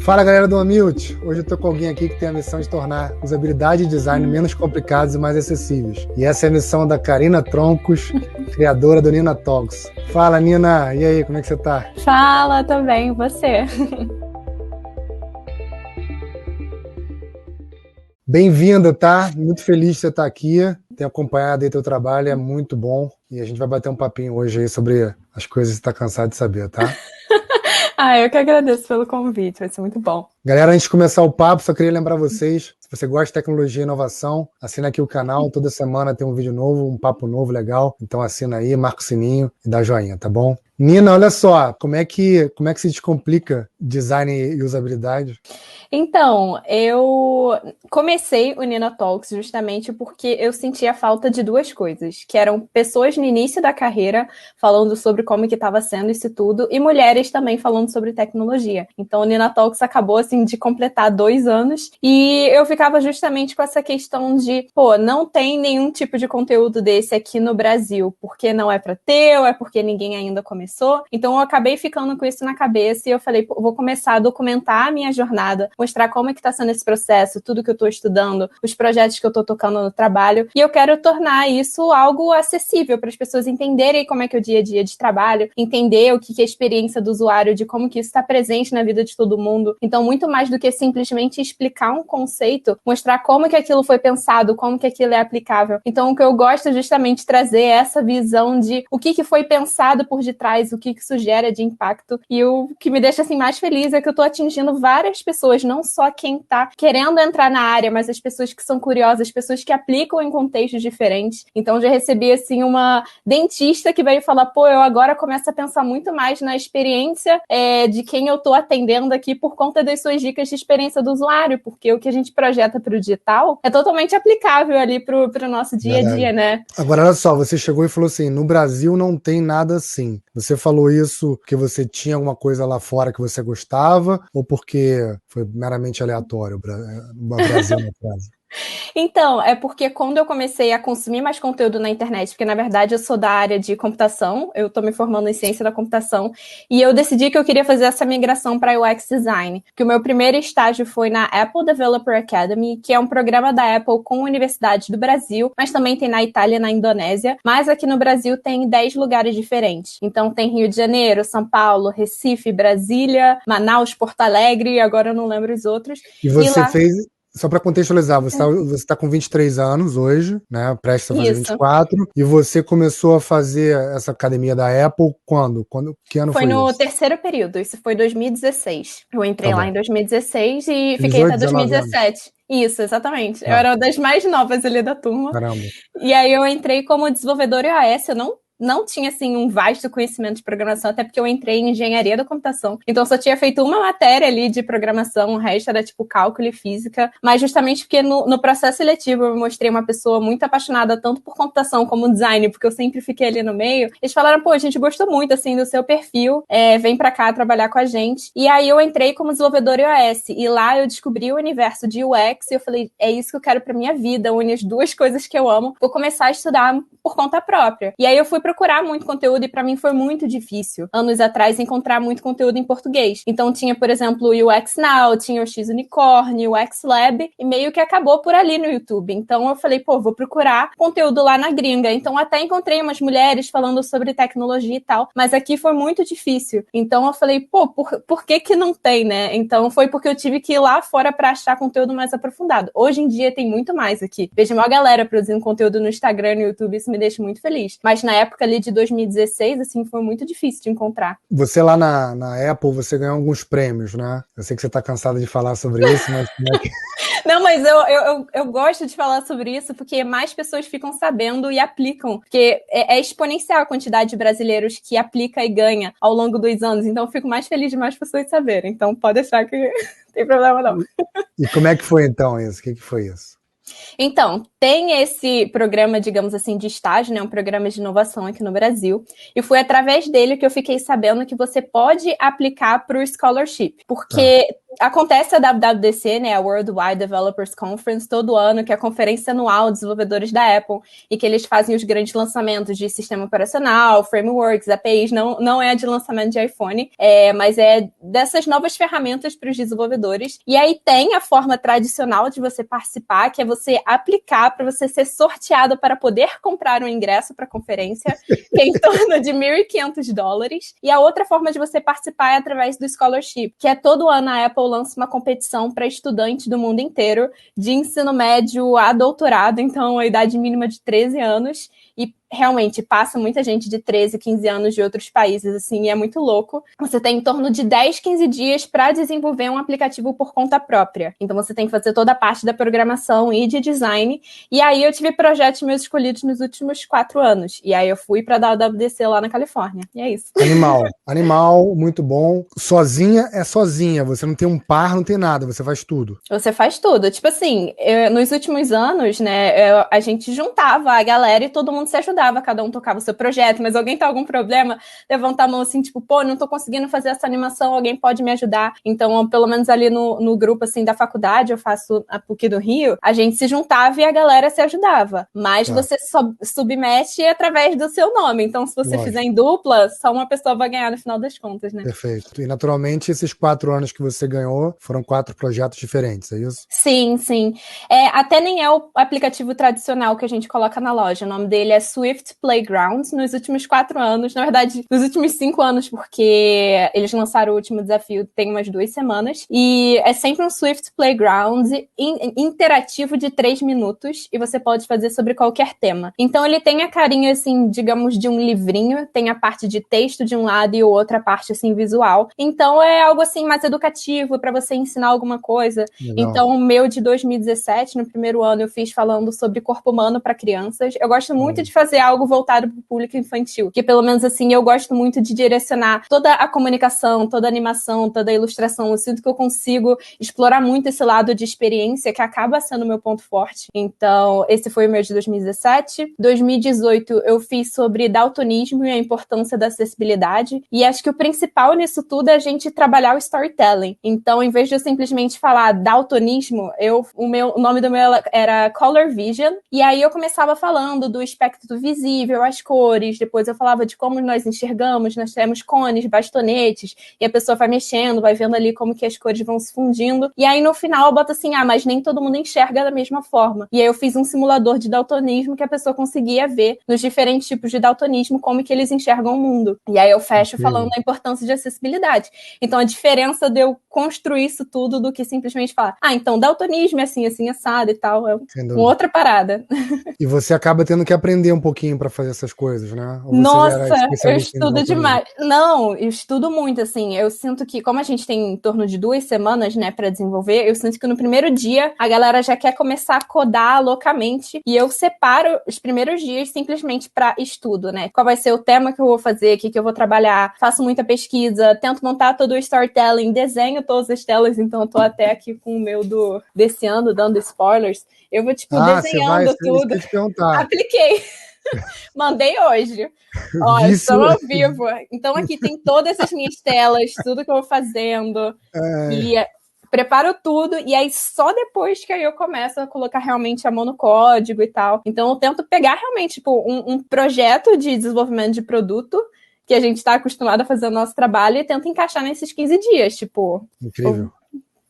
Fala, galera do Amilty! Hoje eu tô com alguém aqui que tem a missão de tornar usabilidade e design menos complicados e mais acessíveis. E essa é a missão da Karina Troncos, criadora do Nina Talks. Fala, Nina! E aí, como é que você tá? Fala, tô bem, e você? Bem-vinda, tá? Muito feliz de você estar aqui. Tenho acompanhado aí teu trabalho, é muito bom. E a gente vai bater um papinho hoje aí sobre as coisas que você tá cansado de saber, tá? Eu que agradeço pelo convite, vai ser muito bom. Galera, antes de começar o papo, só queria lembrar vocês, se você gosta de tecnologia e inovação, assina aqui o canal, toda semana tem um vídeo novo, um papo novo legal, então assina aí, marca o sininho e dá joinha, tá bom? Nina, olha só, como é que se descomplica design e usabilidade? Então, eu comecei o Nina Talks justamente porque eu sentia falta de duas coisas, que eram pessoas no início da carreira falando sobre como que estava sendo isso tudo, e mulheres também falando sobre tecnologia. Então, o Nina Talks acabou, assim, de completar 2 anos, e eu ficava justamente com essa questão de, não tem nenhum tipo de conteúdo desse aqui no Brasil, porque não é para ter, ou é porque ninguém ainda começou. Então, eu acabei ficando com isso na cabeça, e eu falei, vou começar a documentar a minha jornada, mostrar como é que está sendo esse processo, tudo que eu estou estudando, os projetos que eu estou tocando no trabalho, e eu quero tornar isso algo acessível para as pessoas entenderem como é que é o dia a dia de trabalho, entender o que é a experiência do usuário, de como que isso está presente na vida de todo mundo. Então, muito mais do que simplesmente explicar um conceito, mostrar como que aquilo foi pensado, como que aquilo é aplicável. Então, o que eu gosto é justamente trazer essa visão de o que foi pensado por detrás, o que isso gera de impacto, e o que me deixa assim mais feliz é que eu estou atingindo várias pessoas, não só quem está querendo entrar na área, mas as pessoas que são curiosas, as pessoas que aplicam em contextos diferentes. Então, já recebi, assim, uma dentista que veio falar, eu agora começo a pensar muito mais na experiência de quem eu estou atendendo aqui por conta das suas dicas de experiência do usuário, porque o que a gente projeta para o digital é totalmente aplicável ali para o nosso dia a dia, né? Agora, olha só, você chegou e falou assim, no Brasil não tem nada assim. Você falou isso porque você tinha alguma coisa lá fora que você gostava ou porque foi meramente aleatório o Brasil na frase? Então, é porque quando eu comecei a consumir mais conteúdo na internet, porque na verdade eu sou da área de computação, eu estou me formando em ciência da computação, e eu decidi que eu queria fazer essa migração para UX Design, que o meu primeiro estágio foi na Apple Developer Academy, que é um programa da Apple com universidades do Brasil, mas também tem na Itália e na Indonésia, mas aqui no Brasil tem 10 lugares diferentes. Então tem Rio de Janeiro, São Paulo, Recife, Brasília, Manaus, Porto Alegre, agora eu não lembro os outros. E você fez... Só para contextualizar, você tá com 23 anos hoje, né? Prestes a fazer 24. E você começou a fazer essa academia da Apple quando? Que ano foi no isso? terceiro período, isso foi 2016. Eu entrei lá em 2016 e fiquei 18, até 2017. Isso, exatamente. Eu era uma das mais novas ali da turma. Caramba. E aí eu entrei como desenvolvedora iOS, eu não tinha, assim, um vasto conhecimento de programação, até porque eu entrei em engenharia da computação. Então, eu só tinha feito uma matéria ali de programação, o resto era, tipo, cálculo e física. Mas justamente porque no processo seletivo eu mostrei uma pessoa muito apaixonada tanto por computação como design, porque eu sempre fiquei ali no meio. Eles falaram, a gente gostou muito, assim, do seu perfil, vem pra cá trabalhar com a gente. E aí eu entrei como desenvolvedora iOS. E lá eu descobri o universo de UX e eu falei, é isso que eu quero pra minha vida, une as duas coisas que eu amo. Vou começar a estudar por conta própria. E aí eu fui procurar muito conteúdo e para mim foi muito difícil, anos atrás, encontrar muito conteúdo em português. Então tinha, por exemplo, o UX Now, tinha o X Unicorn, o UX Lab, e meio que acabou por ali no YouTube. Então eu falei, vou procurar conteúdo lá na gringa. Então até encontrei umas mulheres falando sobre tecnologia e tal, mas aqui foi muito difícil. Então eu falei, por que não tem, né? Então foi porque eu tive que ir lá fora para achar conteúdo mais aprofundado. Hoje em dia tem muito mais aqui. Vejo uma galera produzindo conteúdo no Instagram, no YouTube, isso me deixa muito feliz. Mas na época ali de 2016, assim, foi muito difícil de encontrar. Você lá na Apple, você ganhou alguns prêmios, né? Eu sei que você tá cansada de falar sobre isso, mas como é que... Não, mas eu gosto de falar sobre isso porque mais pessoas ficam sabendo e aplicam. Porque é exponencial a quantidade de brasileiros que aplica e ganha ao longo dos anos. Então, eu fico mais feliz de mais pessoas saberem. Então, pode achar que não tem problema, não. E como é que foi, então, isso? O que foi isso? Então, tem esse programa, digamos assim, de estágio, né? Um programa de inovação aqui no Brasil. E foi através dele que eu fiquei sabendo que você pode aplicar para o scholarship. Porque acontece a WWDC, né? A Worldwide Developers Conference, todo ano, que é a conferência anual de desenvolvedores da Apple, e que eles fazem os grandes lançamentos de sistema operacional, frameworks, APIs, não é de lançamento de iPhone, mas é dessas novas ferramentas para os desenvolvedores. E aí tem a forma tradicional de você participar, que é você aplicar para você ser sorteado para poder comprar um ingresso para a conferência, que é em torno de $1.500. E a outra forma de você participar é através do scholarship, que é todo ano a Apple lança uma competição para estudantes do mundo inteiro, de ensino médio a doutorado, então a idade mínima de 13 anos, e realmente passa muita gente de 13, 15 anos de outros países, assim, e é muito louco. Você tem em torno de 10, 15 dias para desenvolver um aplicativo por conta própria. Então você tem que fazer toda a parte da programação e de design. E aí eu tive projetos meus escolhidos nos últimos 4 anos. E aí eu fui para a WWDC lá na Califórnia. E é isso. Animal, muito bom. Sozinha é sozinha, você não tem um par, não tem nada, você faz tudo. Você faz tudo. Tipo assim, nos últimos anos, né, a gente juntava a galera e todo mundo se ajudava. Cada um tocava o seu projeto, mas alguém tem algum problema, levanta a mão assim, tipo, pô, não tô conseguindo fazer essa animação, alguém pode me ajudar? Então, pelo menos ali no grupo, assim, da faculdade, eu faço a PUC do Rio, a gente se juntava e a galera se ajudava. Mas você submete através do seu nome. Então, se você fizer em dupla, só uma pessoa vai ganhar no final das contas, né? Perfeito. E, naturalmente, esses 4 anos que você ganhou foram 4 projetos diferentes, é isso? Sim, sim. Até nem é o aplicativo tradicional que a gente coloca na loja. O nome dele é Swift Playground. Nos últimos 4 anos, na verdade, nos últimos 5 anos, porque eles lançaram o último desafio tem umas 2 semanas. E é sempre um Swift Playground interativo de 3 minutos e você pode fazer sobre qualquer tema. Então ele tem a carinha, assim, digamos, de um livrinho, tem a parte de texto de um lado e outra parte, assim, visual. Então é algo, assim, mais educativo para você ensinar alguma coisa. Legal. Então o meu de 2017, no primeiro ano, eu fiz falando sobre corpo humano para crianças. Eu gosto muito de fazer algo voltado para o público infantil, que pelo menos assim, eu gosto muito de direcionar toda a comunicação, toda a animação, toda a ilustração. Eu sinto que eu consigo explorar muito esse lado de experiência que acaba sendo o meu ponto forte. Então, esse foi o meu de 2017. 2018, eu fiz sobre daltonismo e a importância da acessibilidade. E acho que o principal nisso tudo é a gente trabalhar o storytelling. Então, em vez de eu simplesmente falar daltonismo, o nome do meu era Color Vision. E aí eu começava falando do espectro visível, as cores, depois eu falava de como nós enxergamos, nós temos cones, bastonetes, e a pessoa vai mexendo, vai vendo ali como que as cores vão se fundindo, e aí no final eu boto assim, mas nem todo mundo enxerga da mesma forma. E aí eu fiz um simulador de daltonismo que a pessoa conseguia ver nos diferentes tipos de daltonismo como que eles enxergam o mundo. E aí eu fecho falando da importância de acessibilidade. Então a diferença de eu construir isso tudo do que simplesmente falar, então daltonismo é assim, assim, assado e tal, é uma outra parada. E você acaba tendo que aprender um pouquinho para fazer essas coisas, né? Ou nossa, eu estudo demais. Não, eu estudo muito, assim. Eu sinto que, como a gente tem em torno de 2 semanas, né, para desenvolver, eu sinto que no primeiro dia a galera já quer começar a codar loucamente. E eu separo os primeiros dias simplesmente para estudo, né? Qual vai ser o tema que eu vou fazer, o que eu vou trabalhar. Faço muita pesquisa, tento montar todo o storytelling, desenho todas as telas, então eu tô até aqui com o meu desse ano, dando spoilers. Eu vou, desenhando tudo. Apliquei. Mandei hoje. Estou ao vivo. Então aqui tem todas as minhas telas, tudo que eu vou fazendo. E preparo tudo, e aí só depois que aí eu começo a colocar realmente a mão no código e tal. Então eu tento pegar realmente, tipo, um projeto de desenvolvimento de produto que a gente está acostumado a fazer o nosso trabalho e tento encaixar nesses 15 dias, tipo... Incrível.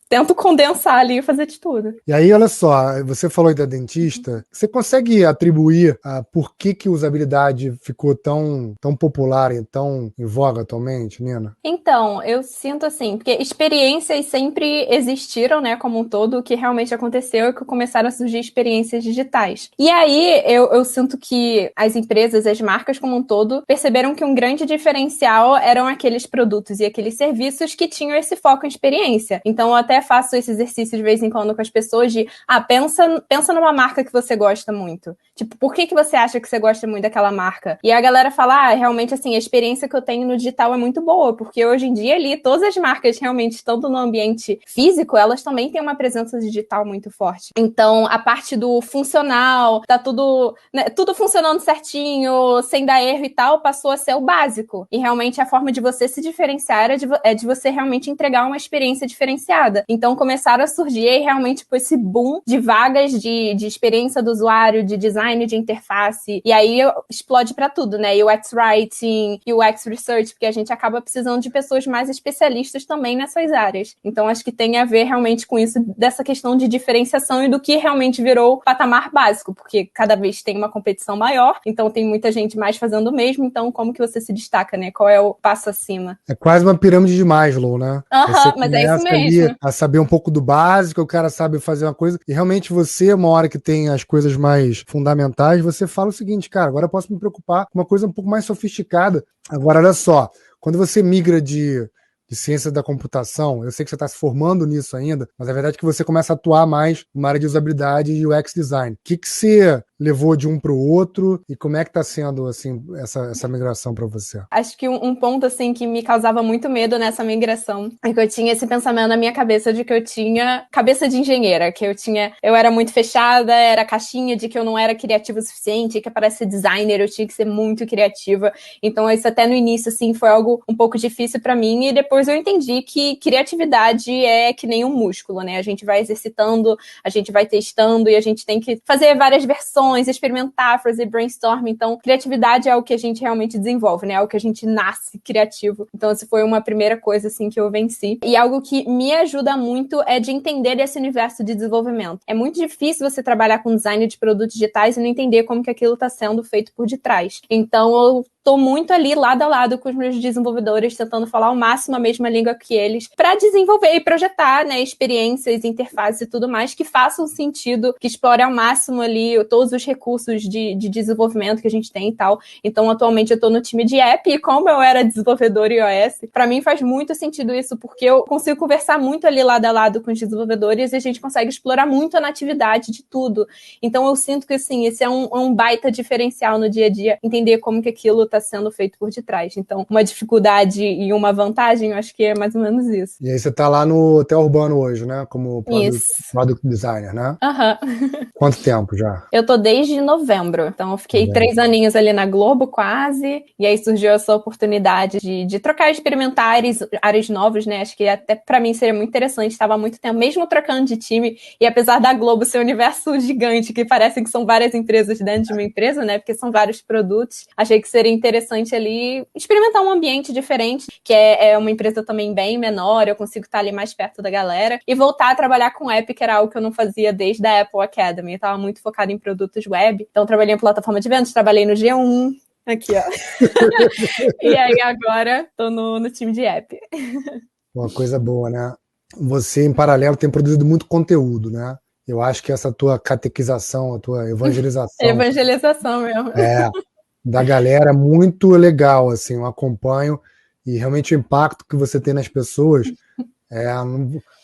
Tento condensar ali e fazer de tudo. E aí, olha só, você falou aí da dentista, você consegue atribuir por que usabilidade ficou tão popular e tão em voga atualmente, Nina? Então, eu sinto assim, porque experiências sempre existiram, né, como um todo, o que realmente aconteceu é que começaram a surgir experiências digitais. E aí, eu sinto que as empresas, as marcas como um todo, perceberam que um grande diferencial eram aqueles produtos e aqueles serviços que tinham esse foco em experiência. Então, eu até faço esse exercício de vez em quando com as pessoas de, pensa numa marca que você gosta muito. Tipo, por que você acha que você gosta muito daquela marca? E a galera fala, realmente, assim, a experiência que eu tenho no digital é muito boa, porque hoje em dia ali, todas as marcas realmente, tanto no ambiente físico, elas também têm uma presença digital muito forte. Então, a parte do funcional, tá tudo, né, tudo funcionando certinho, sem dar erro e tal, passou a ser o básico. E realmente a forma de você se diferenciar é de você realmente entregar uma experiência diferenciada. Então, começaram a surgir aí realmente tipo, esse boom de vagas de experiência do usuário, de design de interface, e aí explode para tudo, né? UX Writing, UX Research, porque a gente acaba precisando de pessoas mais especialistas também nessas áreas. Então, acho que tem a ver realmente com isso, dessa questão de diferenciação e do que realmente virou patamar básico, porque cada vez tem uma competição maior, então tem muita gente mais fazendo o mesmo, então como que você se destaca, né? Qual é o passo acima? É quase uma pirâmide de Maslow, né? Aham, mas é isso mesmo. Ali a saber um pouco do básico, o cara sabe fazer uma coisa, e realmente você, uma hora que tem as coisas mais fundamentais, você fala o seguinte, cara, agora eu posso me preocupar com uma coisa um pouco mais sofisticada. Agora, olha só, quando você migra de ciência da computação, eu sei que você está se formando nisso ainda, mas a verdade é que você começa a atuar mais numa área de usabilidade e UX design. O que você levou de um para o outro e como é que está sendo assim, essa migração para você? Acho que um ponto assim que me causava muito medo nessa migração é que eu tinha esse pensamento na minha cabeça de que eu tinha cabeça de engenheira, que eu era muito fechada, era caixinha de que eu não era criativa o suficiente, que para ser designer eu tinha que ser muito criativa. Então isso até no início assim foi algo um pouco difícil para mim e depois eu entendi que criatividade é que nem um músculo, né? A gente vai exercitando, a gente vai testando e a gente tem que fazer várias versões, experimentar, fazer brainstorm. Então, criatividade é o que a gente realmente desenvolve, né? É o que a gente nasce criativo. Então, essa foi uma primeira coisa, assim, que eu venci. E algo que me ajuda muito é de entender esse universo de desenvolvimento. É muito difícil você trabalhar com design de produtos digitais e não entender como que aquilo está sendo feito por detrás. Então, eu tô muito ali lado a lado com os meus desenvolvedores, tentando falar ao máximo a mesma língua que eles, para desenvolver e projetar, né, experiências, interfaces e tudo mais que façam sentido, que explorem ao máximo ali todos os recursos de desenvolvimento que a gente tem e tal. Então, atualmente eu tô no time de app e como eu era desenvolvedora iOS, para mim faz muito sentido isso, porque eu consigo conversar muito ali lado a lado com os desenvolvedores e a gente consegue explorar muito a natividade de tudo. Então, eu sinto que, assim, esse é um baita diferencial no dia a dia, entender como que aquilo está sendo feito por detrás. Então, uma dificuldade e uma vantagem, eu acho que é mais ou menos isso. E aí você tá lá no Hotel Urbano hoje, né? Como product designer, né? Aham. Quanto tempo já? Eu tô desde novembro. Então, eu fiquei 3 aninhos ali na Globo, quase. E aí surgiu essa oportunidade de trocar, experimentar áreas novas, né? Acho que até pra mim seria muito interessante. Estava há muito tempo, mesmo trocando de time. E apesar da Globo ser um universo gigante, que parece que são várias empresas dentro de uma empresa, né? Porque são vários produtos. Achei que seria interessante ali experimentar um ambiente diferente, que é uma empresa também bem menor, eu consigo estar ali mais perto da galera, e voltar a trabalhar com app, que era algo que eu não fazia desde a Apple Academy. Eu estava muito focada em produtos web, então trabalhei em plataforma de vendas, trabalhei no G1, aqui ó. E aí agora tô no time de app. Uma coisa boa, né? Você, em paralelo, tem produzido muito conteúdo, né? Eu acho que essa tua catequização, a tua evangelização... Evangelização mesmo. Da galera é muito legal, assim, eu acompanho e realmente o impacto que você tem nas pessoas,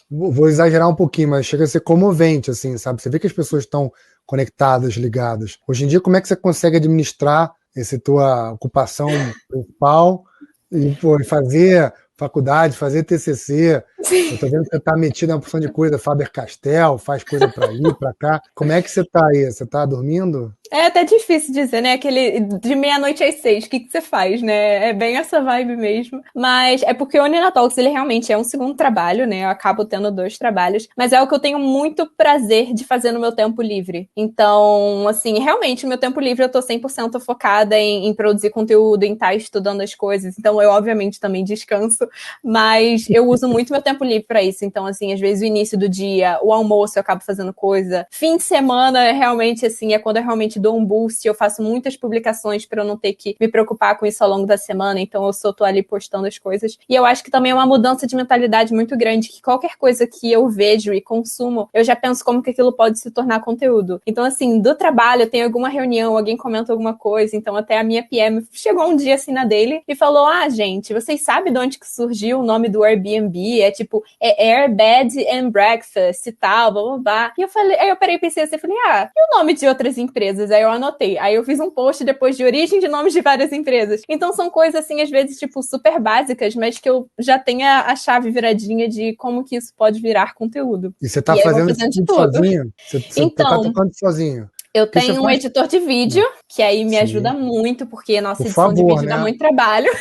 vou exagerar um pouquinho, mas chega a ser comovente, assim, sabe? Você vê que as pessoas estão conectadas, ligadas. Hoje em dia, como é que você consegue administrar essa tua ocupação principal e fazer faculdade, fazer TCC? Sim. Eu tô vendo que você tá metido na porção de coisa, Faber-Castell, faz coisa para ali, para cá. Como é que você tá aí? Você tá dormindo? É até difícil dizer, né? Aquele de meia-noite às 6, o que você faz, né? É bem essa vibe mesmo. Mas é porque o Nina Talks, ele realmente é um segundo trabalho, né? Eu acabo tendo 2 trabalhos, mas é o que eu tenho muito prazer de fazer no meu tempo livre. Então, assim, realmente, no meu tempo livre eu tô 100% focada em produzir conteúdo, em estar estudando as coisas. Então, eu, obviamente, também descanso, mas eu uso muito meu tempo livre pra isso. Então, assim, às vezes o início do dia, o almoço eu acabo fazendo coisa. Fim de semana, realmente, assim, é quando eu realmente realmente dou um boost, eu faço muitas publicações para eu não ter que me preocupar com isso ao longo da semana, então eu só tô ali postando as coisas. E eu acho que também é uma mudança de mentalidade muito grande, que qualquer coisa que eu vejo e consumo, eu já penso como que aquilo pode se tornar conteúdo. Então, assim, do trabalho, tem alguma reunião, alguém comenta alguma coisa, então até a minha PM chegou um dia assim na Daily e falou, gente, vocês sabem de onde que surgiu o nome do Airbnb? É tipo, Air, Bed and Breakfast e tal, blá, blá, blá. E eu falei, aí eu parei e pensei assim, falei, e o nome de outras empresas? Aí eu anotei. Aí eu fiz um post depois de origem de nomes de várias empresas. Então são coisas assim, às vezes, tipo, super básicas, mas que eu já tenho a chave viradinha de como que isso pode virar conteúdo. E você tá fazendo isso tudo sozinho? Você tá Então, tocando sozinho? eu tenho um editor de vídeo, que aí me ajuda muito, porque nossa edição de vídeo dá muito trabalho.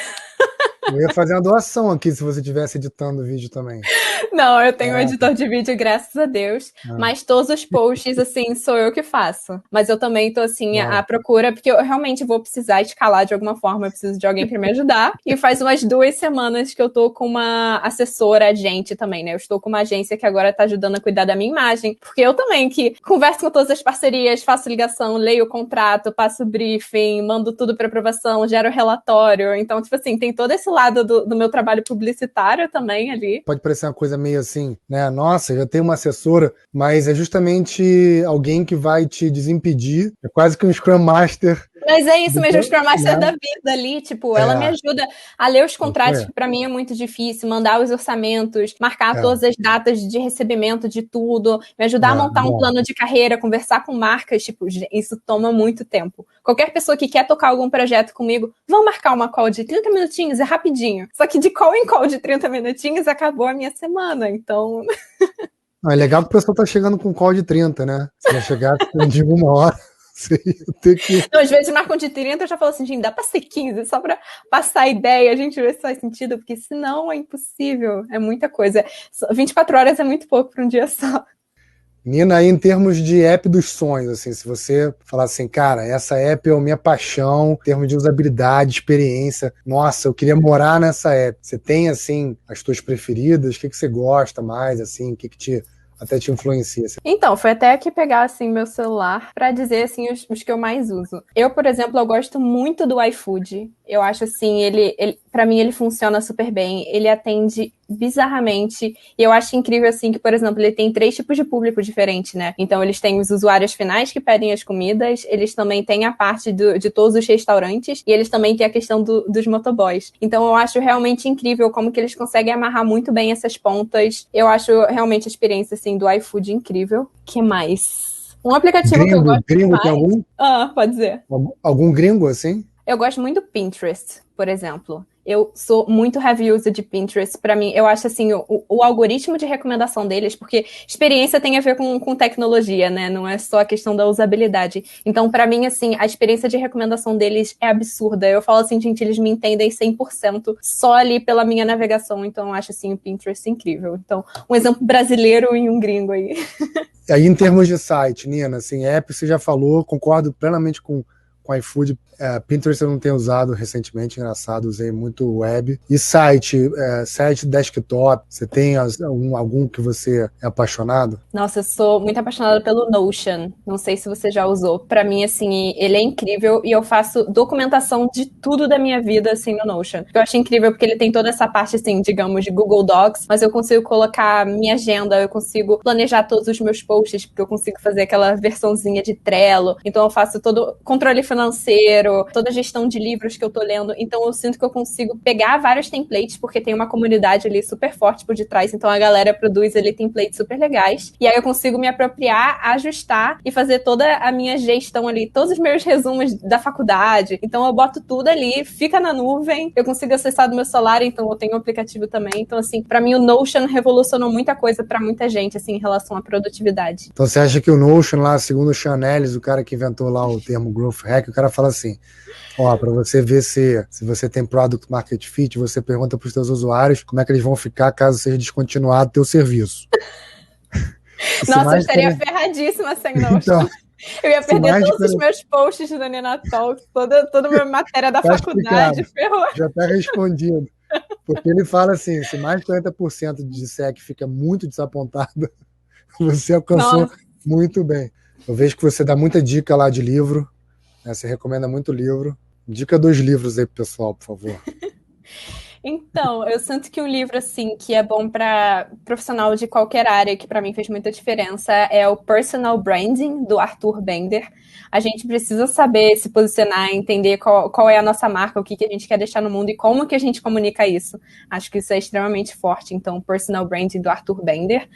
Eu ia fazer uma doação aqui se você estivesse editando o vídeo também. Não, eu tenho um editor de vídeo, graças a Deus. Mas todos os posts, assim, sou eu que faço. Mas eu também tô, assim, à procura, porque eu realmente vou precisar escalar de alguma forma. Eu preciso de alguém para me ajudar. E faz umas 2 semanas que eu tô com uma assessora, agente também, né? Eu estou com uma agência que agora tá ajudando a cuidar da minha imagem. Porque eu também, que converso com todas as parcerias, faço ligação, leio o contrato, passo briefing, mando tudo para aprovação, gero relatório. Então, tipo assim, tem todo esse lado do meu trabalho publicitário também ali. Pode parecer uma coisa meio assim, né? Nossa, já tem uma assessora, mas é justamente alguém que vai te desimpedir. É quase que um Scrum Master. Mas é isso mesmo, o Scrum Master da vida ali, tipo, ela me ajuda a ler os contratos, que pra mim é muito difícil, mandar os orçamentos, marcar todas as datas de recebimento de tudo, me ajudar a montar um plano de carreira, conversar com marcas, tipo, isso toma muito tempo. Qualquer pessoa que quer tocar algum projeto comigo, vamos marcar uma call de 30 minutinhos, é rapidinho. Só que de call em call de 30 minutinhos acabou a minha semana, então... É legal que o pessoal tá chegando com call de 30, né? Se vai chegar de 1 hora... Então, às vezes marcam de 30, eu já falo assim, gente, dá pra ser 15, só pra passar a ideia, a gente ver se faz sentido, porque senão é impossível, é muita coisa. 24 horas é muito pouco pra um dia só. Nina, aí em termos de app dos sonhos, assim, se você falar assim, cara, essa app é a minha paixão, em termos de usabilidade, experiência, nossa, eu queria morar nessa app. Você tem, assim, as tuas preferidas? O que você gosta mais, assim, o que até te influencia? Então, foi até aqui pegar, assim, meu celular pra dizer, assim, os que eu mais uso. Eu, por exemplo, eu gosto muito do iFood. Eu acho, assim, ele pra mim, ele funciona super bem. Ele atende bizarramente. E eu acho incrível, assim, que, por exemplo, ele tem 3 tipos de público diferentes, né? Então, eles têm os usuários finais que pedem as comidas, eles também têm a parte de todos os restaurantes, e eles também têm a questão dos motoboys. Então, eu acho realmente incrível como que eles conseguem amarrar muito bem essas pontas. Eu acho realmente a experiência, assim, do iFood incrível. Que mais? Um aplicativo que eu gosto mais... Tem algum? Pode dizer. Algum gringo, assim? Eu gosto muito do Pinterest, por exemplo. Eu sou muito heavy user de Pinterest. Pra mim, eu acho assim, o algoritmo de recomendação deles, porque experiência tem a ver com tecnologia, né? Não é só a questão da usabilidade. Então, pra mim, assim, a experiência de recomendação deles é absurda. Eu falo assim, gente, eles me entendem 100% só ali pela minha navegação. Então, eu acho assim, o Pinterest incrível. Então, um exemplo brasileiro e um gringo aí. Aí, em termos de site, Nina, assim, app, você já falou, concordo plenamente com iFood. Pinterest eu não tenho usado recentemente, engraçado, usei muito web. E site desktop, você tem algum que você é apaixonado? Nossa, eu sou muito apaixonada pelo Notion. Não sei se você já usou. Pra mim, assim, ele é incrível e eu faço documentação de tudo da minha vida, assim, no Notion. Eu acho incrível porque ele tem toda essa parte, assim, digamos, de Google Docs, mas eu consigo colocar minha agenda, eu consigo planejar todos os meus posts, porque eu consigo fazer aquela versãozinha de Trello. Então, eu faço todo controle financeiro, toda a gestão de livros que eu tô lendo. Então, eu sinto que eu consigo pegar vários templates, porque tem uma comunidade ali super forte por detrás. Então, a galera produz ali templates super legais. E aí, eu consigo me apropriar, ajustar e fazer toda a minha gestão ali, todos os meus resumos da faculdade. Então, eu boto tudo ali, fica na nuvem. Eu consigo acessar do meu celular, então eu tenho um aplicativo também. Então, assim, pra mim, o Notion revolucionou muita coisa pra muita gente, assim, em relação à produtividade. Então, você acha que o Notion lá, segundo o Chanelis, o cara que inventou lá o termo Growth Hack, o cara fala assim, para você ver se você tem Product Market Fit, você pergunta para os seus usuários como é que eles vão ficar caso seja descontinuado o teu serviço. Nossa, eu estaria ferradíssima sem Notion. Então, eu ia perder todos os meus posts da Nina Talks, toda a minha matéria da faculdade, ferrou. Já está respondido. Porque ele fala assim, se mais de 40% de SEC fica muito desapontado, você alcançou muito bem. Eu vejo que você dá muita dica lá de livro, né? Você recomenda muito livro. Dica dos livros aí pro pessoal, por favor. Então, eu sinto que um livro assim que é bom para profissional de qualquer área, que para mim fez muita diferença, é o Personal Branding do Arthur Bender. A gente precisa saber se posicionar, entender qual é a nossa marca, o que a gente quer deixar no mundo e como que a gente comunica isso. Acho que isso é extremamente forte. Então, Personal Branding do Arthur Bender.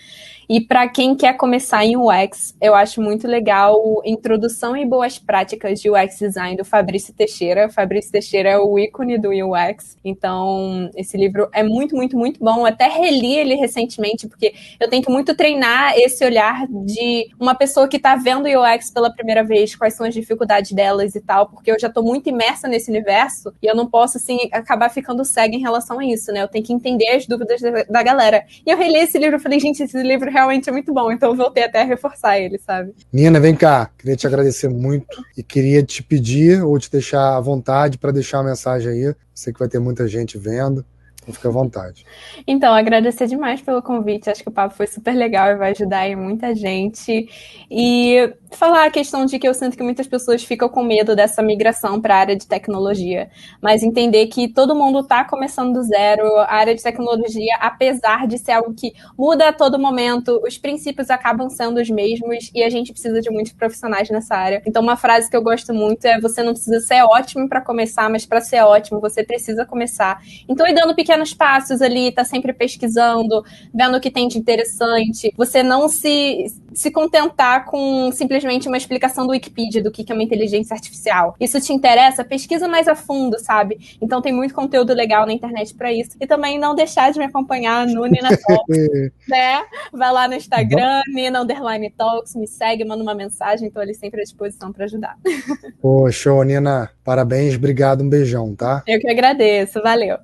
E para quem quer começar em UX, eu acho muito legal Introdução e Boas Práticas de UX Design do Fabrício Teixeira. Fabrício Teixeira é o ícone do UX. Então, esse livro é muito, muito, muito bom. Eu até reli ele recentemente, porque eu tento muito treinar esse olhar de uma pessoa que está vendo UX pela primeira vez, quais são as dificuldades delas e tal, porque eu já estou muito imersa nesse universo e eu não posso, assim, acabar ficando cega em relação a isso, né? Eu tenho que entender as dúvidas da galera. E eu reli esse livro e falei, gente, esse livro realmente é muito bom, então eu voltei até a reforçar ele, sabe? Nina, vem cá. Queria te agradecer muito e queria te pedir ou te deixar à vontade para deixar uma mensagem aí. Sei que vai ter muita gente vendo, então fica à vontade. Então, agradecer demais pelo convite. Acho que o papo foi super legal e vai ajudar aí muita gente. E falar a questão de que eu sinto que muitas pessoas ficam com medo dessa migração para a área de tecnologia, mas entender que todo mundo está começando do zero. A área de tecnologia, apesar de ser algo que muda a todo momento, os princípios acabam sendo os mesmos e a gente precisa de muitos profissionais nessa área. Então, uma frase que eu gosto muito é: você não precisa ser ótimo para começar, mas para ser ótimo, você precisa começar. Então, ir dando pequenos passos ali, tá sempre pesquisando, vendo o que tem de interessante. Você não se contentar com simplesmente uma explicação do Wikipedia do que é uma inteligência artificial. Isso te interessa? Pesquisa mais a fundo, sabe? Então tem muito conteúdo legal na internet para isso. E também não deixar de me acompanhar no Nina Talks, né? Vai lá no Instagram, Nina_Talks, me segue, manda uma mensagem, estou ali sempre à disposição para ajudar. Pô, show, Nina. Parabéns, obrigado, um beijão, tá? Eu que agradeço, valeu.